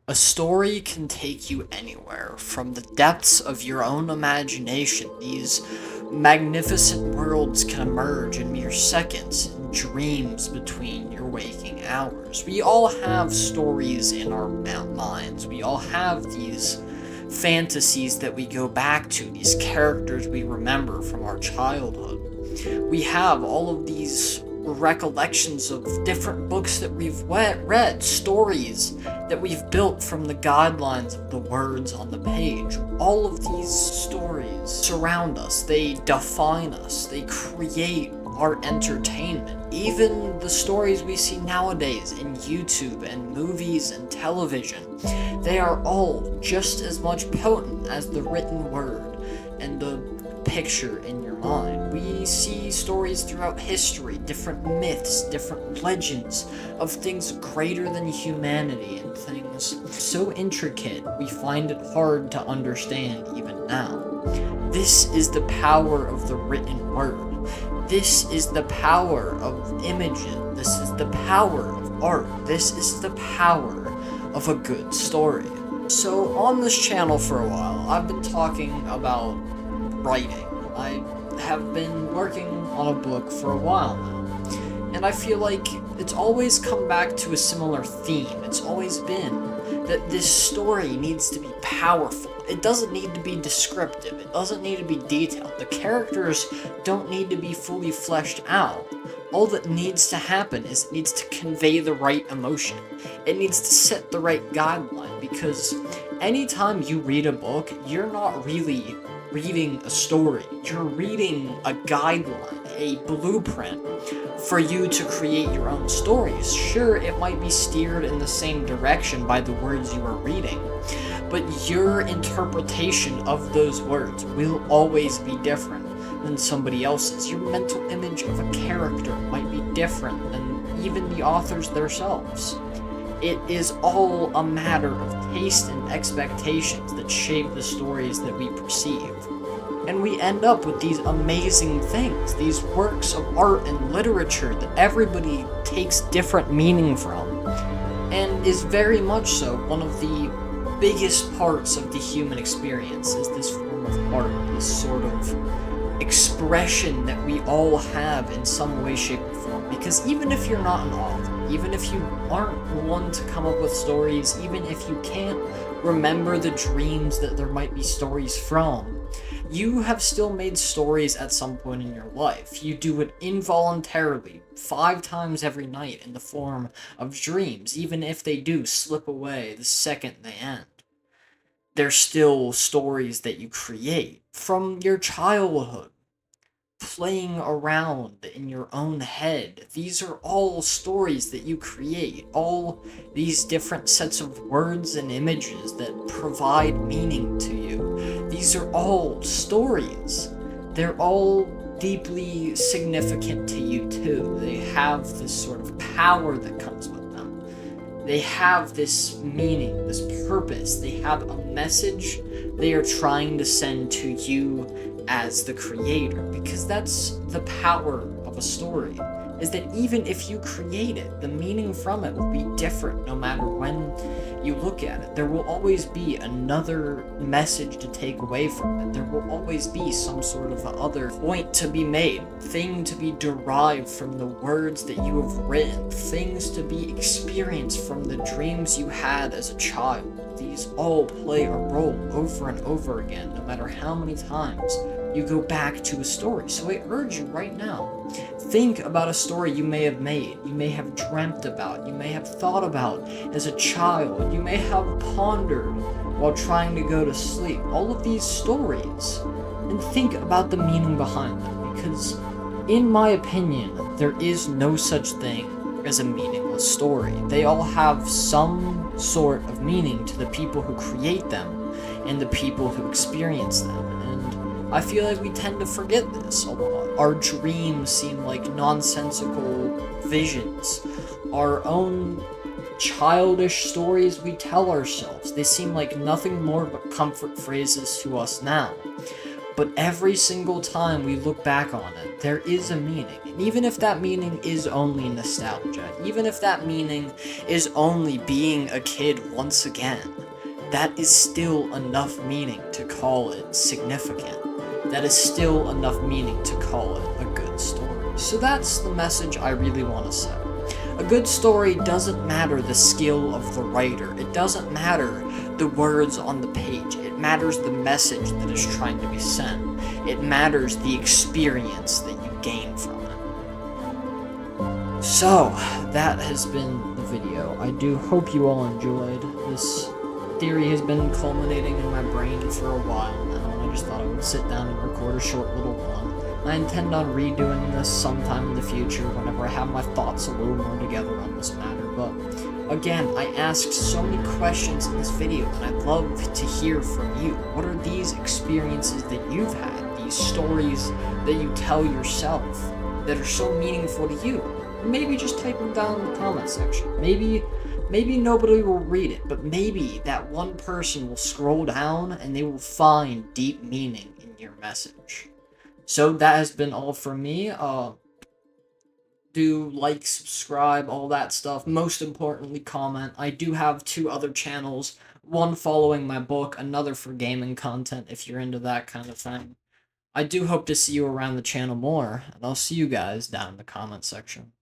A story can take you anywhere, from the depths of your own imagination. These magnificent worlds can emerge in mere seconds, in dreams between your waking hours. We all have stories in our minds. We all have these fantasies that we go back to, these characters we remember from our childhood. We have all of these recollections of different books that we've read, stories that we've built from the guidelines of the words on the page. All of these stories surround us, they define us, they create our entertainment. Even the stories we see nowadays in YouTube and movies and television, they are all just as much potent as the written word and the picture in your mind. We see stories throughout history, different myths, different legends of things greater than humanity and things so intricate we find it hard to understand even now. This is the power of the written word. This is the power of images. This is the power of art. This is the power of a good story. So on this channel for a while, I've been talking about writing. I have been working on a book for a while now, and I feel like it's always come back to a similar theme. It's always been that this story needs to be powerful. It doesn't need to be descriptive. It doesn't need to be detailed. The characters don't need to be fully fleshed out. All that needs to happen is it needs to convey the right emotion. It needs to set the right guideline, because anytime you read a book, you're not really reading a story. You're reading a guideline, a blueprint for you to create your own stories. Sure, it might be steered in the same direction by the words you are reading, but your interpretation of those words will always be different than somebody else's. Your mental image of a character might be different than even the authors themselves. It is all a matter of taste and expectations that shape the stories that we perceive. And we end up with these amazing things, these works of art and literature that everybody takes different meaning from, and is very much so one of the biggest parts of the human experience, is this form of art, this sort of expression that we all have in some way, shape, or form. Because even if you're not an author, even if you aren't one to come up with stories, even if you can't remember the dreams that there might be stories from, you have still made stories at some point in your life. You do it involuntarily, 5 times every night, in the form of dreams, even if they do slip away the second they end. They're still stories that you create from your childhood, playing around in your own head. These are all stories that you create, all these different sets of words and images that provide meaning to you. These are all stories. They're all deeply significant to you too. They have this sort of power that comes with them. They have this meaning, this purpose. They have a message they are trying to send to you as the creator, because that's the power of a story, is that even if you create it, the meaning from it will be different no matter when you look at it. There will always be another message to take away from it. There will always be some sort of other point to be made, thing to be derived from the words that you have written, things to be experienced from the dreams you had as a child. These all play a role over and over again, no matter how many times you go back to a story. So I urge you right now, think about a story you may have made, you may have dreamt about, you may have thought about as a child, you may have pondered while trying to go to sleep. All of these stories, and think about the meaning behind them, because in my opinion, there is no such thing as a meaningless story. They all have some sort of meaning to the people who create them and the people who experience them. And I feel like we tend to forget this a lot. Our dreams seem like nonsensical visions. Our own childish stories we tell ourselves, they seem like nothing more but comfort phrases to us now. But every single time we look back on it, there is a meaning. And even if that meaning is only nostalgia, even if that meaning is only being a kid once again, that is still enough meaning to call it significant. That is still enough meaning to call it a good story. So that's the message I really want to say. A good story doesn't matter the skill of the writer. It doesn't matter the words on the page. It matters the message that is trying to be sent. It matters the experience that you gain from it. So, that has been the video. I do hope you all enjoyed. This theory has been culminating in my brain for a while now, and I just thought I would sit down and record a short little one. I intend on redoing this sometime in the future whenever I have my thoughts a little more together on this matter, but again, I asked so many questions in this video, and I'd love to hear from you. What are these experiences that you've had, these stories that you tell yourself that are so meaningful to you? Maybe just type them down in the comment section. Maybe nobody will read it, but maybe that one person will scroll down and they will find deep meaning in your message. So that has been all from me. Do like, subscribe, all that stuff. Most importantly, comment. I do have 2 other channels, one following my book, another for gaming content if you're into that kind of thing. I do hope to see you around the channel more, and I'll see you guys down in the comment section.